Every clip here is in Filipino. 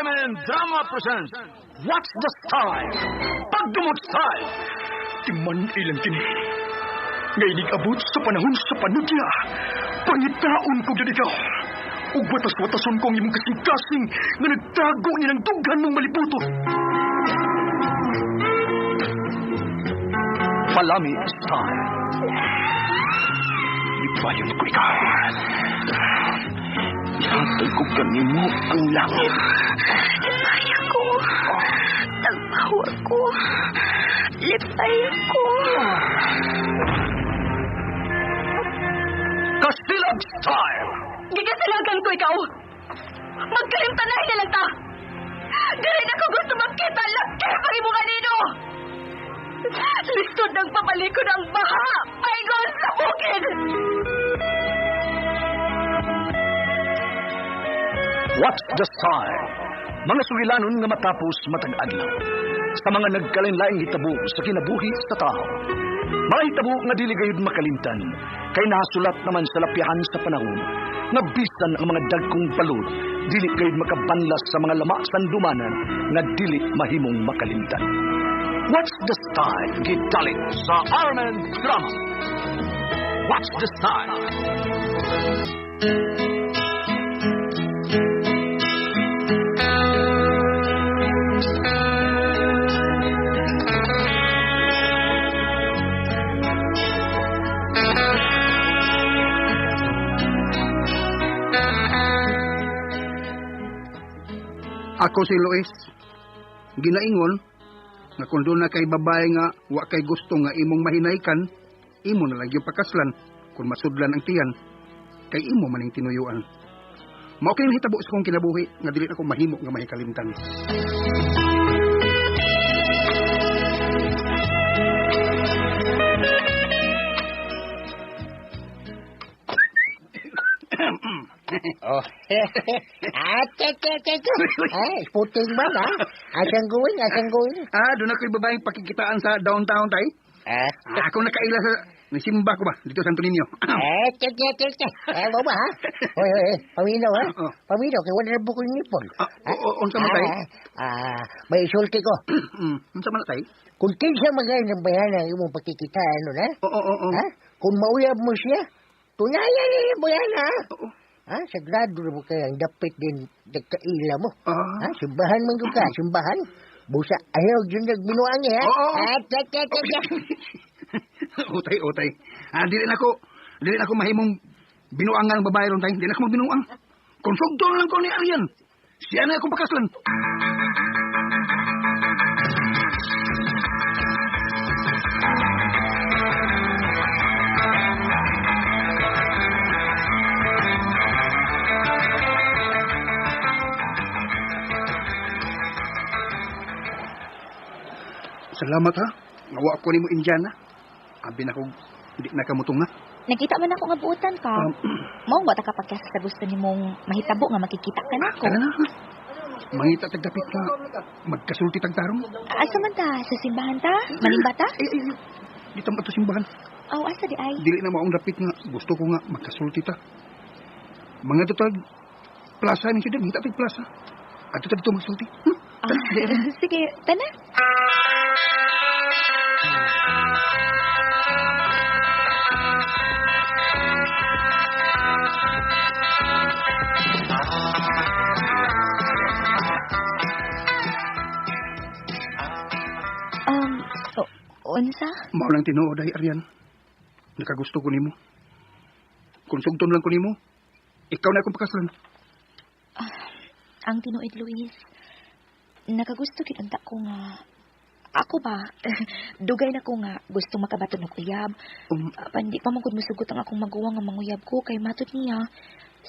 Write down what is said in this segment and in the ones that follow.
RMN Drama presents What's the Style? Pagdumot Style! Timan ilang kini. Ngay abot sa panahon sa panudya. Pangitaon ko dyan ikaw. Ug watas-watason kong imong kasing-kasing nga nagtago ni ng dughan ng malibuto. Palami Style. Ibayon ko ikaw. Ihatay ko kanimo ang langit. Lipay ako. Tagpaw ako. Lipay ako. Kasilag Style! Gigasilagan ko ikaw. Magkalimtanay na lang ta. Dili na ko gusto magkita. Laki pang imong kanino. Lisod ng papalikod ang baha. Paigon sa bukid. What's the Style? Mga sugilanon nga matapos matag adlaw. Sa mga nagkalain-laing hitabo sa kinabuhi sa tao. Mga hitabo nga dili gayud makalimtan, kay nasulat naman sa lapyahan sa panahon, nga bisan ang mga dagkong balod, dili gayud makabanlas sa mga lama sandumanan, nga dili mahimong makalimtan. What's the Style? Gitalit sa RMN Drama. What's the Style? Ako si Luis. Ginaingon nga kung doon na kay babae nga wa kay gusto nga imong mahinaykan, imo na lang yung pakaslan kung masudlan ang tiyan, kay imo maning tinuyuan. Mao kay hitabo sa kong kinabuhi nga dili ako mahimo nga mahikalimtan. Oh, ay, puting ba na? Asang going? Doon na kay babaeng pakikitaan sa downtown tay. Ako nakaila sa nasimba ko ba dito sa Santo Niño. Mo ba ha? Hoy, paminaw ha? Paminaw kay wala na bukol nipon. Unsa man tay? May sulti ko. Unsa man tay? Kung kinsa magay ng bayan ang imong pakikitaan no na? Ha? Kung mauyab mo siya, tunayan niya mo yan ha? Sagrado mo kaya ang dapit din nagkaila mo. Simbahan man ka, simbahan. Busa, ayaw dyan nagbinuang niya, ha? Utay. Dili na ko mahimong binuangan ng babae ron tay. Dili na ko magbinuang. Konsugto lang ko ni Arian. Siya na akong pakaslan. Salamat ha. Nawa ko nimo Indiana. Abi na ko di na kamutong na. Nakita man ako nga buutan ka. Mao ba ta kapag sa gusto nimong mahitabo nga makikita ka nako? Kana na. Mangita tagdapit ka. Magkasulti tagtarong. Asa man ta? Sa simbahan ta? Manimba ta? Di tama to simbahan. Asa di ay? Dili na maong dapit nga. Gusto ko nga magkasulti ta. Mga tutag plaza ni sidang hita tag plaza. Ato ta dito magsulti. Sige, tana. Unsa? Mao lang tinuod ay Arian. Nakagusto ko nimo. Kung sugton lang ko nimo, ikaw na akong pakaslan. Ang tinuod, Luis. Nakagusto kitang ko nga. Ako ba? Dugay na ko nga gusto makabato ng uyab. Pandi pa magud musugot ang akong maguwang nga manguyab ko kay matud niya.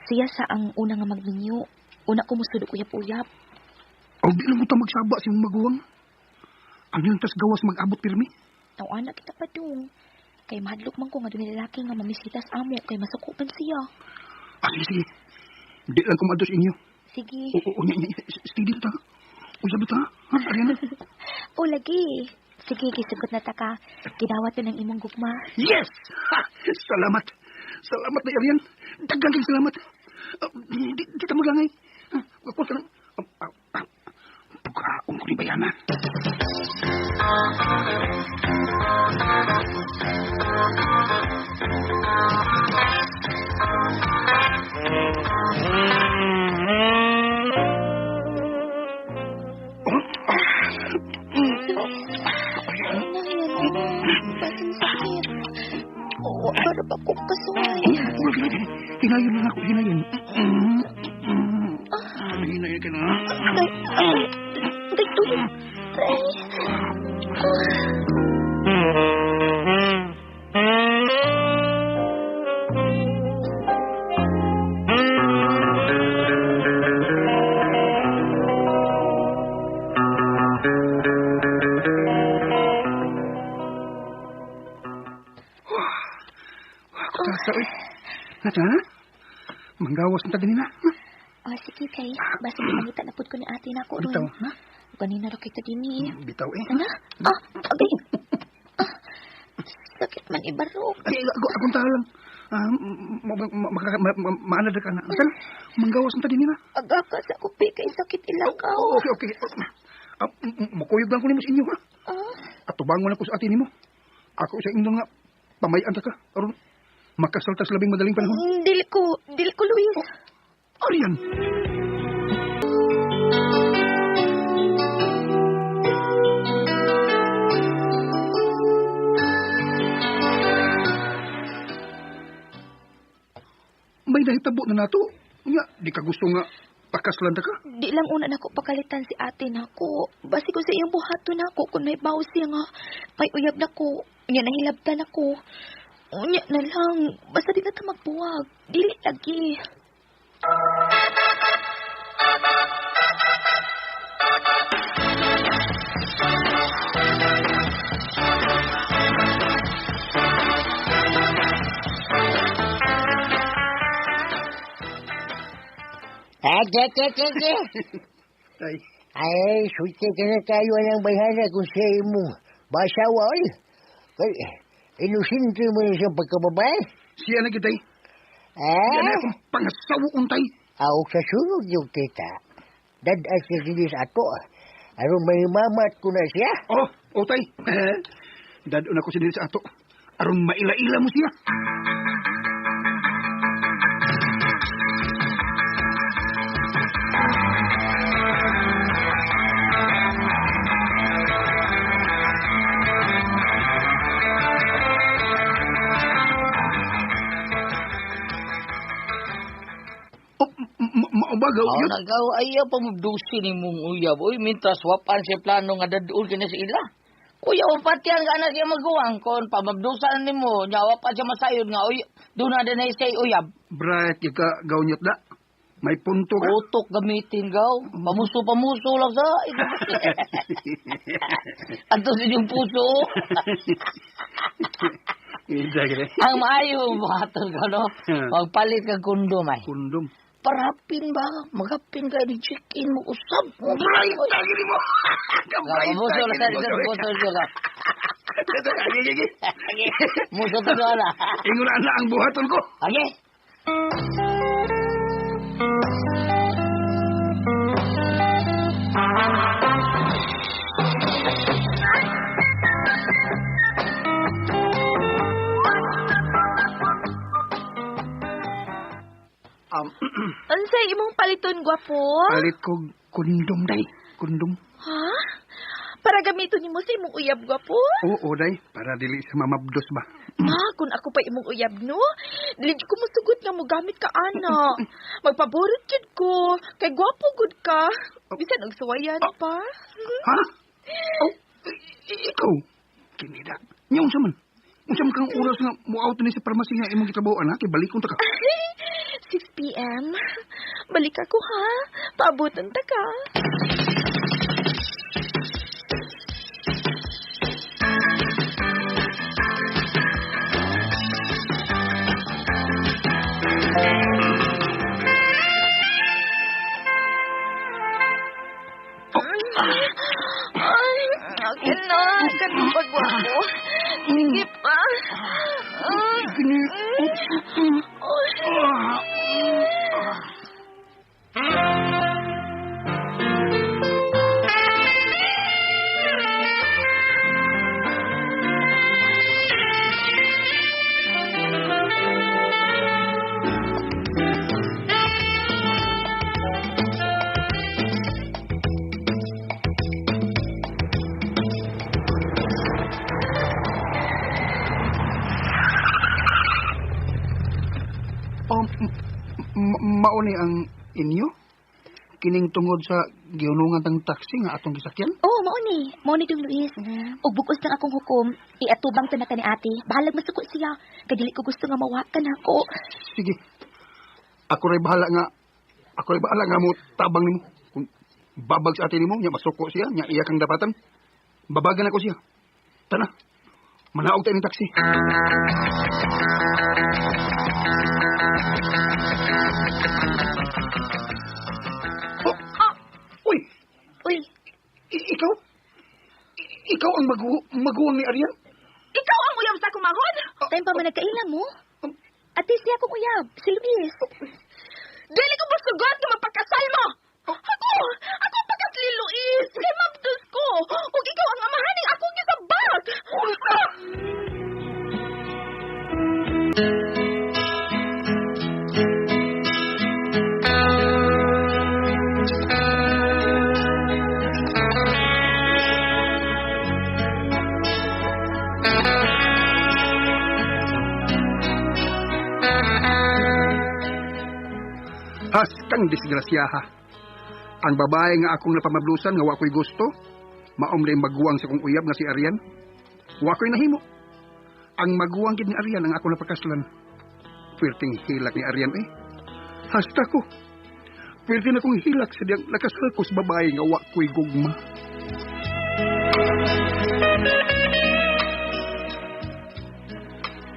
Siya sa ang una nga magminyo. Una ko musudok uyab-uyab. Di lang mo ta magsaba sa imong maguwang. Ang yung tas gawas mag-abot pirmi. Anak kita pa dong. Kay mahadlok man ko nga doon lalaki nga mamisitas amo kay masukupan siya. Sige. Di lang ko mados inyo. Sige. Steady ta. Sabi ta? Ariana? Lagi. Sige, kisugot na ta ka. Kinawat ng imong gugma. Yes! Salamat. Salamat na Arian. Dagang salamat. Di ta maglangay. Ako ka ni Bayana. Sakit. Oo, para ba kong kasuway? Hinayon lang ako, hinayon. Hinayon ka na. Ay, tulog. Nata, manggawas na tayo na. Sige kay, basta pinangita na po ko ni ate na ako ron. Bitaw, ha? Ganina ra kita din eh. Bitaw eh. Ano? Agay. Sakit man ibarok. Ay, akong tao lang. Maanad ka na. Saan? Manggawas na tayo na. Aga ka sa kupi kay sakit ilakaw. Okay. Makuyog lang ko ni mo sa inyo, ha? Atubangon ako sa atin mo. Ako sa inyo nga, pamayan ta ka. Aron, makasaltas labing madaling panahon. Dili ko, Luis. Arian! May nahitabo na nato. Nga, di ka gusto nga pakaslan ka? Di lang una na ko pakalitan si ate na ko. Basi ko sa iyong buhato na ko kung may bawas siya nga. May uyab na ko. Unya nahilabtan ako. Unya na lang. Basta di na ta magbuwag. Dili lagi. Ay, suti ka na tayo ng bayana kung sa imo. Basawa, oy. Inusinto mo na siyang pagkababae. Siya na kitay. Yan na akong pangasawo untay. Ako sa sunod yung kita. Dadas siya sinis ato. Aron may mamat ko na siya. Tay. Dadon ako sinis ato. Aron maila-ila mo siya. Maubagaw yun. Nagaw ayaw pa mabdusi ni mong uyab. Uy, mintas wapan siya plano nga dadul ka na sa ila. Kuya, upatyan ka na siya maguwang. Kung pamabdusan ni mo, nyawa pa siya masayod nga. Uy, doon na din ay say uyab. Bright, ka gawnyot na. May punto ka. Utok gamitin gaw. Pamuso lang sa. Ato sa yung puso. Ang maayo, bahatol ka, no? Magpalit ka kondom, ay. Kondom? Parapin ba? Magapin ka, di-check-in mo, usap. Bright, tagiri mo. Muso lang sa dito, muso ka. Muso ka doon, ha? Ingunan na ang buhaton ko. Okay. Ansay imong paliton, gwapo? Palit ko kondom, day. Kondom. Ha? Para gamiton nimo sa imong uyab, gwapo? Oo, day. Para dili sa mamabdos ba. Kung ako pa imong uyab, no? Dili ko masugot nga mo gamit ka, ana. Magpaborot jud ko. Kay gwapo gud ka. Bisan og suwayan pa. Ha? Ikaw? Kinida. Nyaw sa man. Unsa man kang oras nga mo-out ni sa parmasi nga imong gitrabahoan, ha? Kay balikon ta ka. 6 p.m. Balik ako, ha? Paabutan ta ka. Ay, akin na. Katupag mo ako. Sige pa. mauni ang inyo? Kining tungod sa giunungan tang taxi nga atong gisakyan? Oh, mao ni Dong Luis. Ug bukos ng akong hukom, iatubang ta na ka ni ate. Bahalag masuko siya. Kay dili ko gusto nga mawakan ako. Sige. Ako ray bahala nga mo tabang nimo. Kung babag sa atin nimo, nya masuko siya, nya iya kang dapatan. Babagan ako siya. Tana. Manaog tayo ng taxi. Uy! Ikaw? Ikaw ang maguwang ni Arian? Ikaw ang uyab sa kumahon? Time pa man nagkaila mo? Ate siya akong uyab, si Luis. Dili ko masugot na mapakasal mo! Ako pakasli Luis! Kay mabdus ko! Ug ikaw ang amahaning akong gisabag! Has kang disgrasyaha. Ang babae nga akong napamablusan nga wa ko'y gusto, maom rin maguwang sa kong uyab nga si Arian. Wa ko'y nahimo. Ang maguwang gid ni Arian ang ako napakaslan. Pwerteng hilak ni Arian Hasta ko. Pwerte na kong hilak sa diyang nakasal ko sa babae nga wa ko'y gugma.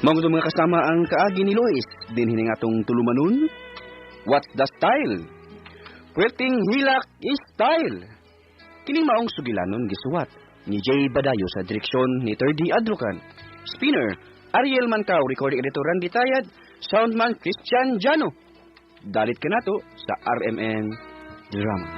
Mga mga kasama ang kaagi ni Lois, din hining atong tulumanon. What's the style? Pwerteng hilak is style. Kining maong sugilanon gisuwat ni Jay Badayo sa direksyon ni Terdy Adrocan. Spinner, Ariel Mancao, recording editor Randy Tayad, soundman Christian Jano. Dalit ka nato sa RMN Drama.